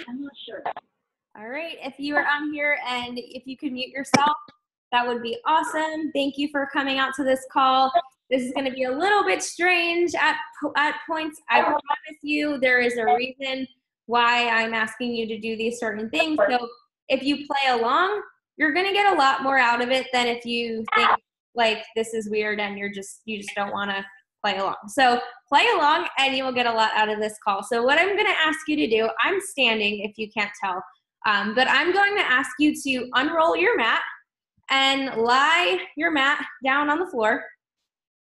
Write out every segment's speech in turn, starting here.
I'm not sure. All right, if you are on here and if you could mute yourself, that would be awesome. Thank you for coming out to this call. This is going to be a little bit strange at points. I promise you there is a reason why I'm asking you to do these certain things. So if you play along, you're going to get a lot more out of it than if you think like this is weird and you just don't want to play along. So play along and you will get a lot out of this call. So what I'm going to ask you to do, I'm standing if you can't tell, but I'm going to ask you to unroll your mat and lie your mat down on the floor.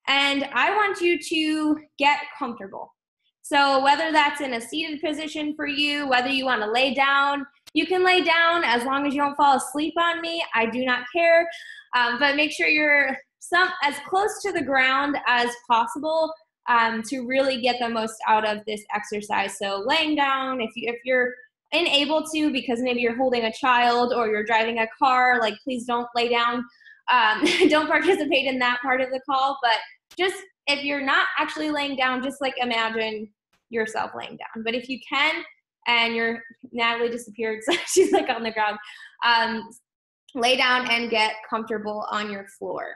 And I want you to get comfortable. So whether that's in a seated position for you, whether you want to lay down, you can lay down as long as you don't fall asleep on me. I do not care. But make sure you're as close to the ground as possible to really get the most out of this exercise. So laying down, if you're unable to because maybe you're holding a child or you're driving a car, like please don't lay down. Don't participate in that part of the call. But just if you're not actually laying down, just like imagine yourself laying down. But if you can, and Natalie disappeared, so she's like on the ground, lay down and get comfortable on your floor.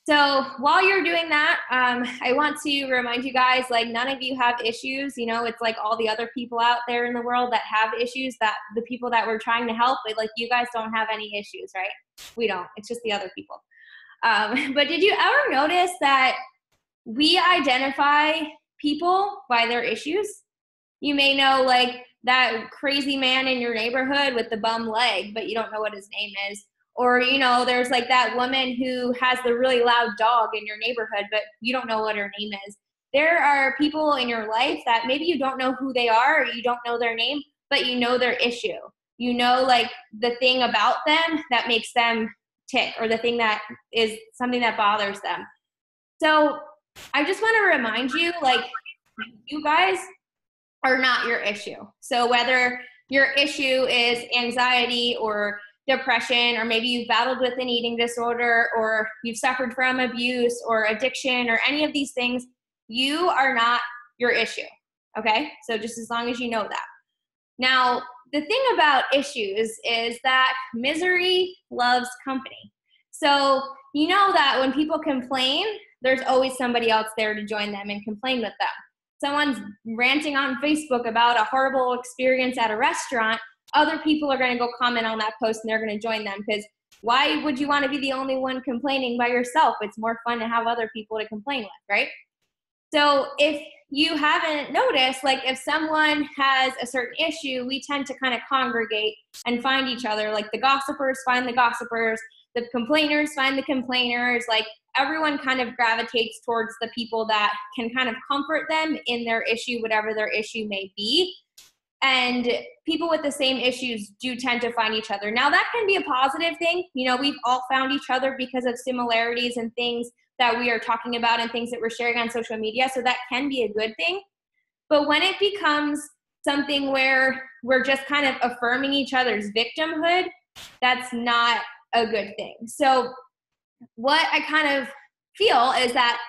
So while you're doing that, I want to remind you guys, like none of you have issues. You know, it's like all the other people out there in the world that have issues, that the people that we're trying to help, like you guys don't have any issues, right? We don't. It's just the other people. But did you ever notice that we identify people by their issues? You may know like that crazy man in your neighborhood with the bum leg, but you don't know what his name is. Or, you know, there's like that woman who has the really loud dog in your neighborhood, but you don't know what her name is. There are people in your life that maybe you don't know who they are, or you don't know their name, but you know their issue. You know, like the thing about them that makes them tick, or the thing that is something that bothers them. So I just want to remind you, like, you guys are not your issue. So whether your issue is anxiety or depression, or maybe you've battled with an eating disorder, or you've suffered from abuse or addiction or any of these things, you are not your issue, okay? So just as long as you know that. Now, the thing about issues is that misery loves company. So you know that when people complain, there's always somebody else there to join them and complain with them. Someone's ranting on Facebook about a horrible experience at a restaurant, other people are going to go comment on that post and they're going to join them, because why would you want to be the only one complaining by yourself? It's more fun to have other people to complain with, right? So if you haven't noticed, like if someone has a certain issue, we tend to kind of congregate and find each other. Like the gossipers find the gossipers, the complainers find the complainers. Like everyone kind of gravitates towards the people that can kind of comfort them in their issue, whatever their issue may be. And people with the same issues do tend to find each other. Now that can be a positive thing. You know, we've all found each other because of similarities and things that we are talking about and things that we're sharing on social media. So that can be a good thing. But when it becomes something where we're just kind of affirming each other's victimhood, that's not a good thing. So what I kind of feel is that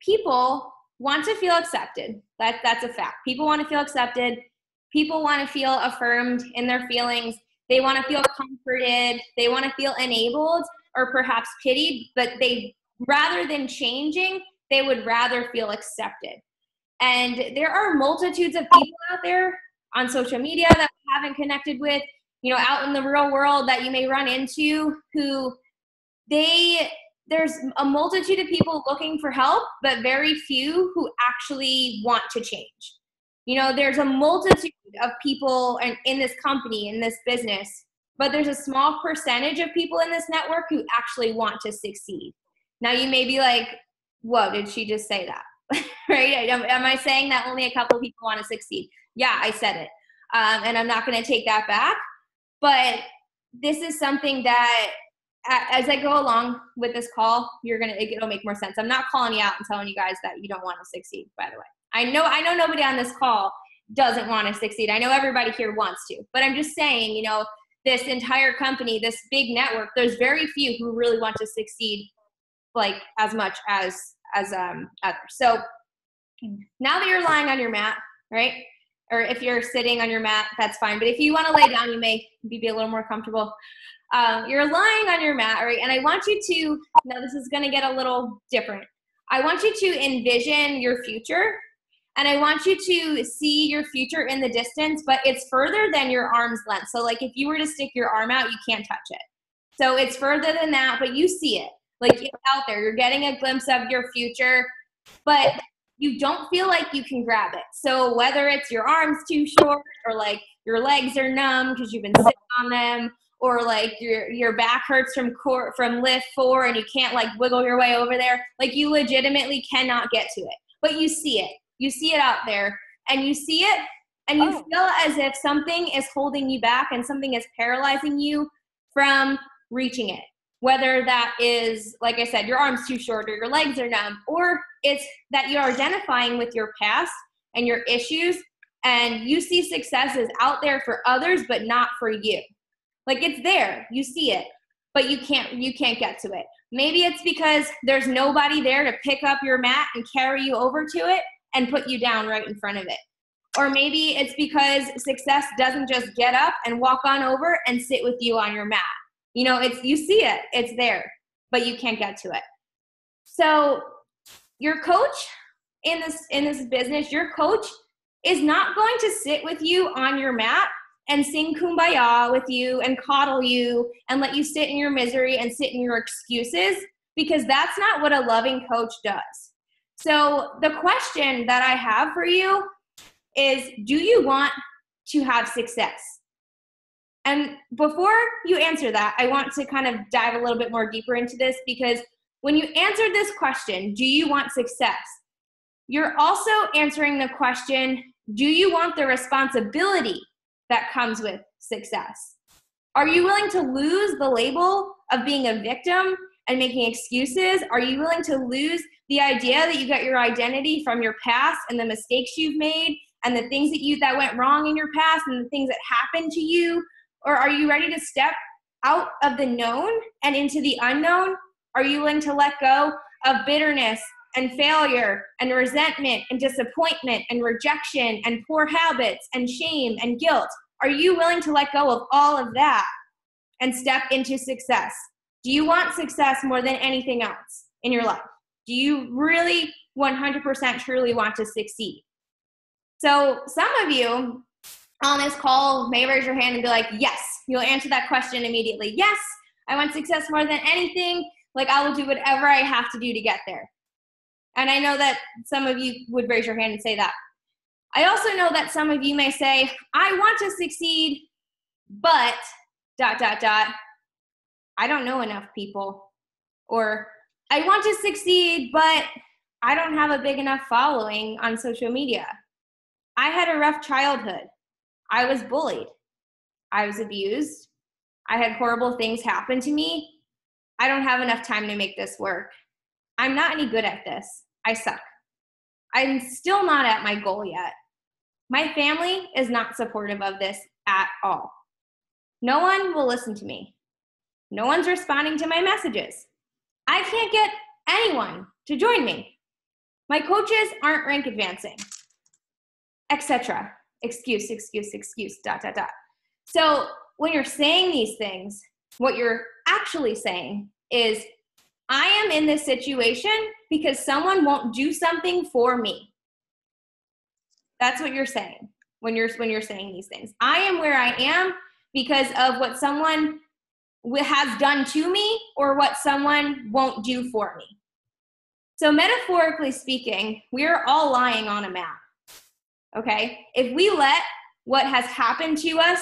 people want to feel accepted. That's a fact. People want to feel accepted. People want to feel affirmed in their feelings. They want to feel comforted. They want to feel enabled or perhaps pitied, but rather than changing, they would rather feel accepted. And there are multitudes of people out there on social media that we haven't connected with, you know, out in the real world that you may run into, who there's a multitude of people looking for help, but very few who actually want to change. You know, there's a multitude of people in this company, in this business, but there's a small percentage of people in this network who actually want to succeed. Now you may be like, whoa, did she just say that? Right? Am I saying that only a couple of people want to succeed? Yeah, I said it. And I'm not going to take that back. But this is something that as I go along with this call, it'll make more sense. I'm not calling you out and telling you guys that you don't want to succeed, by the way. I know nobody on this call doesn't want to succeed. I know everybody here wants to, but I'm just saying, you know, this entire company, this big network, there's very few who really want to succeed like as much as others. So now that you're lying on your mat, right, or if you're sitting on your mat, that's fine. But if you want to lay down, you may be a little more comfortable. You're lying on your mat, right? And I want you to, now this is going to get a little different. I want you to envision your future, and I want you to see your future in the distance, but it's further than your arm's length. So like if you were to stick your arm out, you can't touch it. So it's further than that, but you see it. Like it's out there. You're getting a glimpse of your future, but you don't feel like you can grab it. So whether it's your arm's too short, or like your legs are numb because you've been sitting on them, or like your back hurts from lift 4 and you can't like wiggle your way over there, like you legitimately cannot get to it, but you see it. You see it out there, and you see it, and you feel as if something is holding you back and something is paralyzing you from reaching it. Whether that is, like I said, your arm's too short or your legs are numb, or it's that you're identifying with your past and your issues, and you see success is out there for others, but not for you. Like it's there, you see it, but you can't get to it. Maybe it's because there's nobody there to pick up your mat and carry you over to it and put you down right in front of it. Or maybe it's because success doesn't just get up and walk on over and sit with you on your mat. You know, you see it, it's there, but you can't get to it. So your coach in this business, your coach is not going to sit with you on your mat and sing Kumbaya with you and coddle you and let you sit in your misery and sit in your excuses, because that's not what a loving coach does. So the question that I have for you is, do you want to have success? And before you answer that, I want to kind of dive a little bit more deeper into this, because when you answer this question, do you want success? You're also answering the question, do you want the responsibility that comes with success? Are you willing to lose the label of being a victim and making excuses? Are you willing to lose the idea that you got your identity from your past and the mistakes you've made and the things that went wrong in your past and the things that happened to you? Or are you ready to step out of the known and into the unknown? Are you willing to let go of bitterness and failure and resentment and disappointment and rejection and poor habits and shame and guilt? Are you willing to let go of all of that and step into success? Do you want success more than anything else in your life? Do you really 100% truly want to succeed? So some of you on this call may raise your hand and be like, yes, you'll answer that question immediately. Yes, I want success more than anything. Like I will do whatever I have to do to get there. And I know that some of you would raise your hand and say that. I also know that some of you may say, I want to succeed, but ... I don't know enough people. Or I want to succeed, but I don't have a big enough following on social media. I had a rough childhood. I was bullied. I was abused. I had horrible things happen to me. I don't have enough time to make this work. I'm not any good at this. I suck. I'm still not at my goal yet. My family is not supportive of this at all. No one will listen to me. No one's responding to my messages. I can't get anyone to join me. My coaches aren't rank advancing, etc. Excuse. So when you're saying these things, what you're actually saying is, I am in this situation because someone won't do something for me. That's what you're saying when you're saying these things. I am where I am because of what someone has done to me or what someone won't do for me. So metaphorically speaking, we're all lying on a mat. Okay? If we let what has happened to us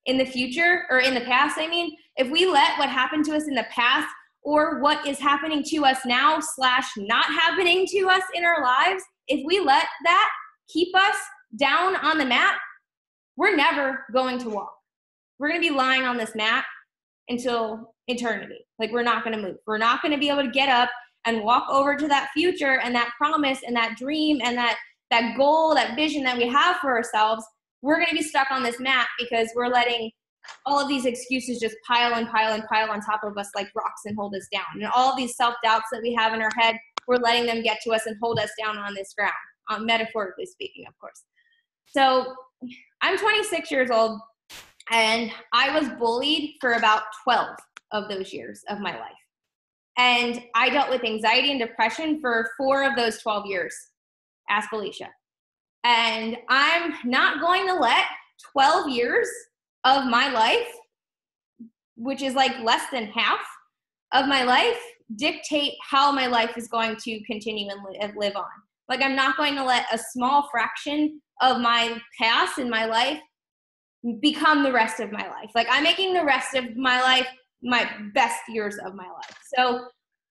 in the future, or in the past, if we let what happened to us in the past or what is happening to us now / not happening to us in our lives, if we let that keep us down on the mat, we're never going to walk. We're going to be lying on this mat until eternity. Like we're not going to move. We're not going to be able to get up and walk over to that future and that promise and that dream and that goal, that vision that we have for ourselves. We're going to be stuck on this mat because we're letting all of these excuses just pile on top of us like rocks and hold us down. And all of these self-doubts that we have in our head, we're letting them get to us and hold us down on this ground, metaphorically speaking, of course. So I'm 26 years old, and I was bullied for about 12 of those years of my life. And I dealt with anxiety and depression for 4 of those 12 years. Ask Alicia. And I'm not going to let 12 years of my life, which is like less than half of my life, dictate how my life is going to continue and live on. Like, I'm not going to let a small fraction of my past in my life become the rest of my life. Like, I'm making the rest of my life my best years of my life. So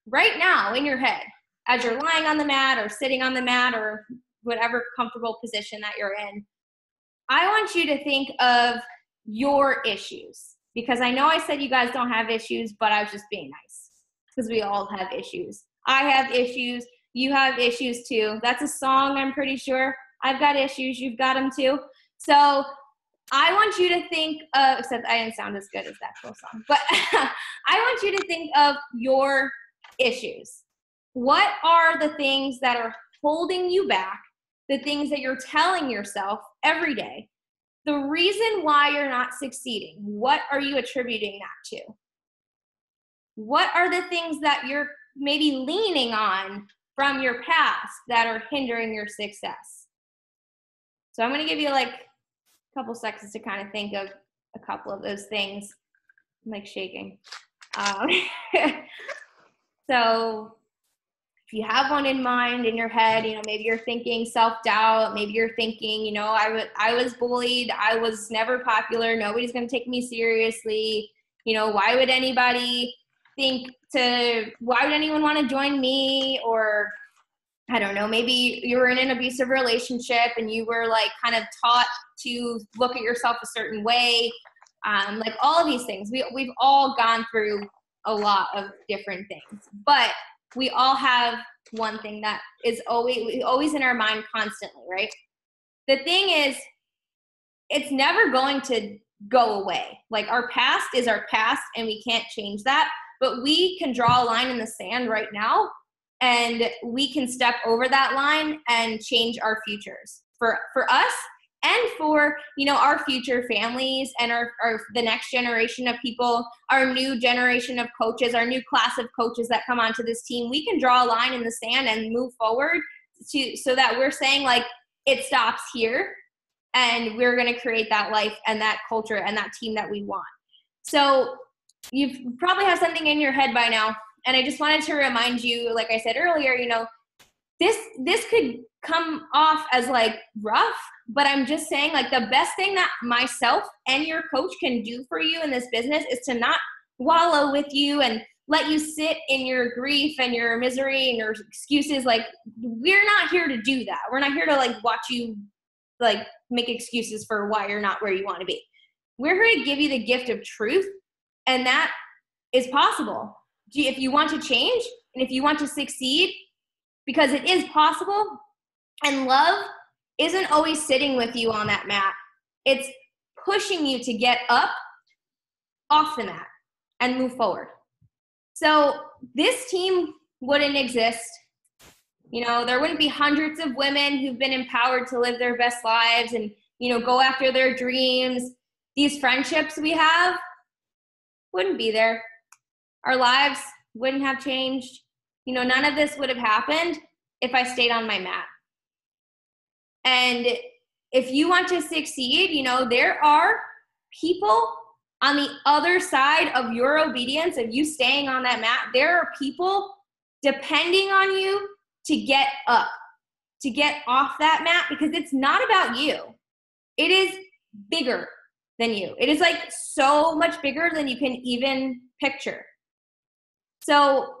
right now in your head, as you're lying on the mat or sitting on the mat or whatever comfortable position that you're in, I want you to think of your issues, because I know I said you guys don't have issues, but I was just being nice, because we all have issues. I have issues. You have issues too. That's a song, I'm pretty sure. I've got issues. You've got them too. So I want you to think of, except I didn't sound as good as that whole song, but I want you to think of your issues. What are the things that are holding you back? The things that you're telling yourself every day? The reason why you're not succeeding, what are you attributing that to? What are the things that you're maybe leaning on from your past that are hindering your success? So I'm going to give you like a couple seconds to kind of think of a couple of those things. I'm like shaking. So if you have one in mind in your head, you know, maybe you're thinking self-doubt, maybe you're thinking, you know, I was bullied, I was never popular, nobody's going to take me seriously, you know, why would anyone want to join me? Or I don't know, maybe you were in an abusive relationship and you were like kind of taught to look at yourself a certain way. Like all of these things, we've all gone through a lot of different things, but we all have one thing that is always in our mind constantly, right? The thing is, it's never going to go away. Like, our past is our past and we can't change that, but we can draw a line in the sand right now and we can step over that line and change our futures for us and for, you know, our future families and our the next generation of people, our new generation of coaches, our new class of coaches that come onto this team. We can draw a line in the sand and move forward so that we're saying, like, it stops here and we're going to create that life and that culture and that team that we want. So you probably have something in your head by now. And I just wanted to remind you, like I said earlier, you know, this could come off as like rough, but I'm just saying, like, the best thing that myself and your coach can do for you in this business is to not wallow with you and let you sit in your grief and your misery and your excuses. Like, we're not here to do that. We're not here to like watch you like make excuses for why you're not where you want to be. We're here to give you the gift of truth, and that is possible. If you want to change and if you want to succeed, because it is possible, and love isn't always sitting with you on that mat. It's pushing you to get up off the mat and move forward. So this team wouldn't exist. You know, there wouldn't be hundreds of women who've been empowered to live their best lives and, you know, go after their dreams. These friendships we have wouldn't be there. Our lives wouldn't have changed. You know, none of this would have happened if I stayed on my mat. And if you want to succeed, you know, there are people on the other side of your obedience, of you staying on that mat. There are people depending on you to get up, to get off that mat, because it's not about you. It is bigger than you. It is like so much bigger than you can even picture. So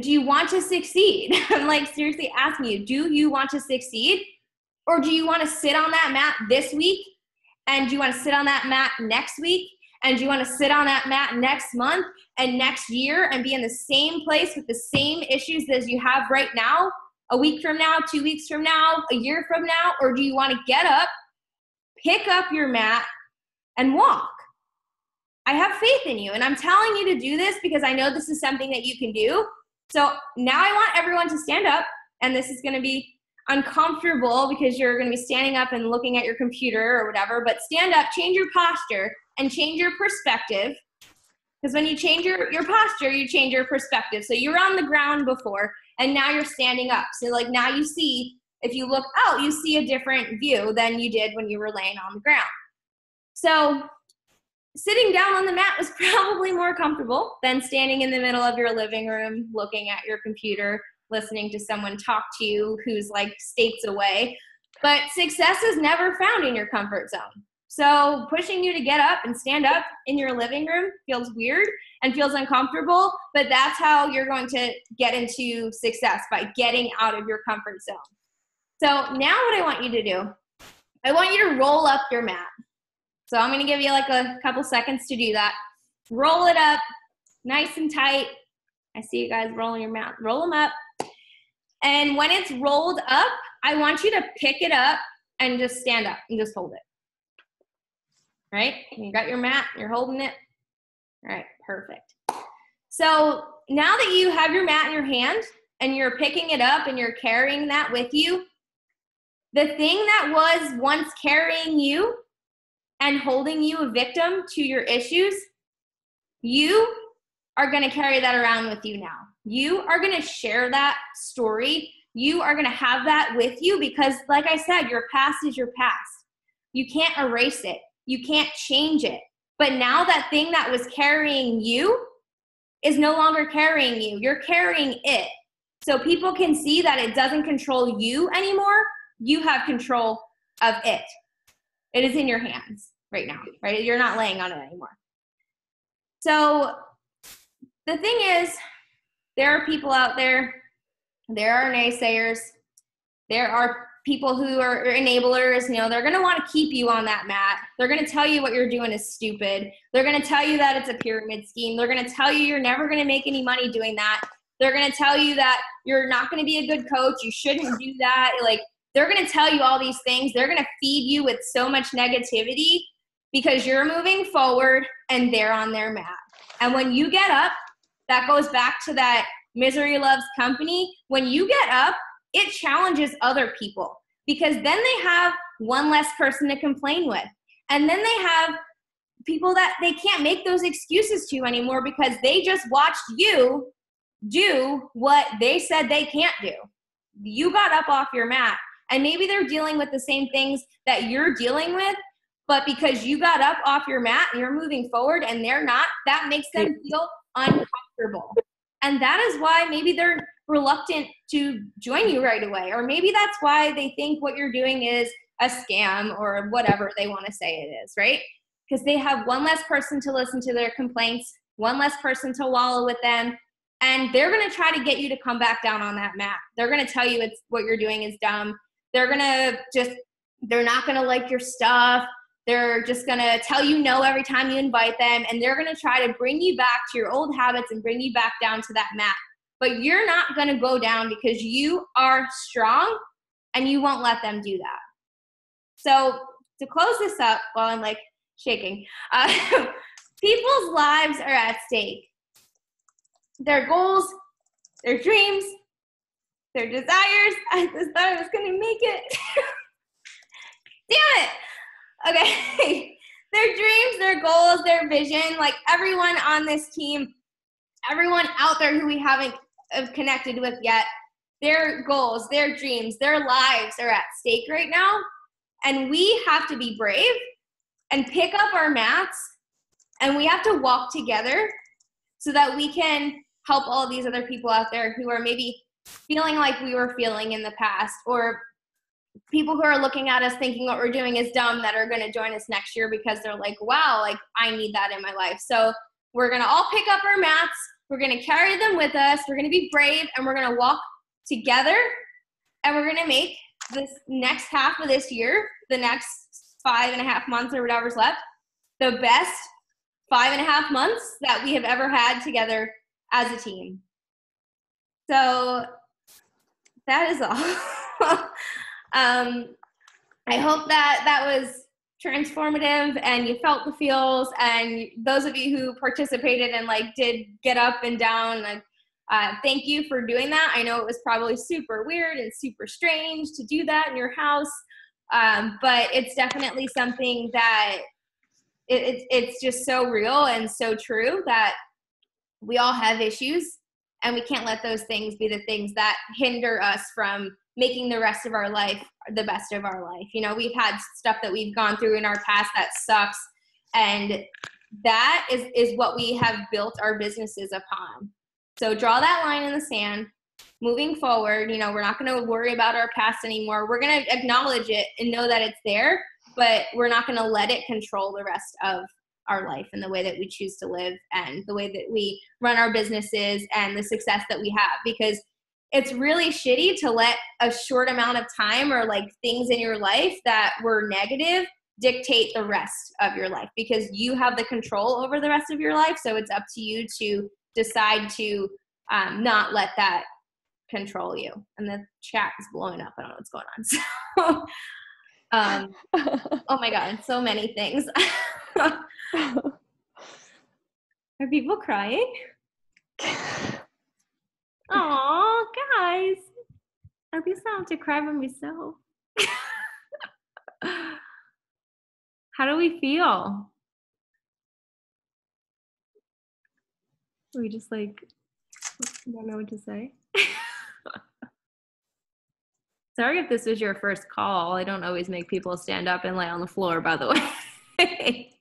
do you want to succeed? I'm like seriously asking you, do you want to succeed? Or do you want to sit on that mat this week? And do you want to sit on that mat next week? And do you want to sit on that mat next month and next year and be in the same place with the same issues as you have right now, a week from now, 2 weeks from now, a year from now? Or do you want to get up, pick up your mat, and walk? I have faith in you, and I'm telling you to do this because I know this is something that you can do. So now I want everyone to stand up, and this is going to be uncomfortable because you're going to be standing up and looking at your computer or whatever, but stand up, change your posture, and change your perspective. Because when you change your posture, you change your perspective. So you were on the ground before, and now you're standing up. So like now you see, if you look out, you see a different view than you did when you were laying on the ground. So sitting down on the mat was probably more comfortable than standing in the middle of your living room, looking at your computer, listening to someone talk to you who's like states away. But success is never found in your comfort zone. So pushing you to get up and stand up in your living room feels weird and feels uncomfortable, but that's how you're going to get into success, by getting out of your comfort zone. So now what I want you to do, I want you to roll up your mat. So I'm going to give you like a couple seconds to do that. Roll it up nice and tight. I see you guys rolling your mat. Roll them up. And when it's rolled up, I want you to pick it up and just stand up and just hold it. All right? You got your mat, you're holding it. All right, perfect. So now that you have your mat in your hand and you're picking it up and you're carrying that with you, the thing that was once carrying you and holding you a victim to your issues, you are going to carry that around with you now. You are going to share that story. You are going to have that with you because, like I said, your past is your past. You can't erase it. You can't change it. But now that thing that was carrying you is no longer carrying you. You're carrying it. So people can see that it doesn't control you anymore. You have control of it. It is in your hands right now, right? You're not laying on it anymore. So the thing is, there are people out there, there are naysayers, there are people who are enablers, you know, they're going to want to keep you on that mat. They're going to tell you what you're doing is stupid. They're going to tell you that it's a pyramid scheme. They're going to tell you you're never going to make any money doing that. They're going to tell you that you're not going to be a good coach. You shouldn't do that. Like, they're going to tell you all these things. They're going to feed you with so much negativity because you're moving forward and they're on their mat. And when you get up, that goes back to that misery loves company. When you get up, it challenges other people because then they have one less person to complain with. And then they have people that they can't make those excuses to anymore because they just watched you do what they said they can't do. You got up off your mat. And maybe they're dealing with the same things that you're dealing with, but because you got up off your mat and you're moving forward and they're not, that makes them feel uncomfortable. And that is why maybe they're reluctant to join you right away. Or maybe that's why they think what you're doing is a scam or whatever they want to say it is, right? Because they have one less person to listen to their complaints, one less person to wallow with them. And they're going to try to get you to come back down on that mat. They're going to tell you it's what you're doing is dumb. They're not going to like your stuff. They're just going to tell you no every time you invite them. And they're going to try to bring you back to your old habits and bring you back down to that mat. But you're not going to go down because you are strong and you won't let them do that. So to close this up while I'm like shaking, people's lives are at stake. Their goals, their dreams, their desires. I just thought I was going to make it. Damn it. Okay. Their dreams, their goals, their vision, like everyone on this team, everyone out there who we haven't connected with yet, their goals, their dreams, their lives are at stake right now. And we have to be brave and pick up our mats and we have to walk together so that we can help all these other people out there who are maybe feeling like we were feeling in the past, or people who are looking at us thinking what we're doing is dumb that are going to join us next year because they're like, wow, like I need that in my life. So we're going to all pick up our mats. We're going to carry them with us. We're going to be brave and we're going to walk together and we're going to make this next half of this year, the next 5.5 months or whatever's left, the best 5.5 months that we have ever had together as a team. So that is all. I hope that was transformative and you felt the feels, and those of you who participated and like did get up and down, like Thank you for doing that. I know it was probably super weird and super strange to do that in your house, but it's definitely something that it's just so real and so true that we all have issues, and we can't let those things be the things that hinder us from making the rest of our life the best of our life. You know, we've had stuff that we've gone through in our past that sucks, and that is what we have built our businesses upon. So draw that line in the sand. Moving forward, you know, we're not going to worry about our past anymore. We're going to acknowledge it and know that it's there, but we're not going to let it control the rest of our life and the way that we choose to live and the way that we run our businesses and the success that we have. Because it's really shitty to let a short amount of time or like things in your life that were negative dictate the rest of your life, because you have the control over the rest of your life. So it's up to you to decide to not let that control you. And the chat is blowing up. I don't know what's going on. So, oh my God, so many things. Are people crying? Oh, guys. At least I don't have to cry by myself. How do we feel? We just like don't know what to say. Sorry if this was your first call. I don't always make people stand up and lay on the floor, by the way.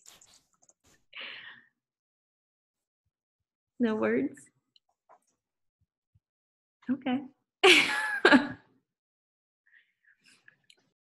No words? Okay.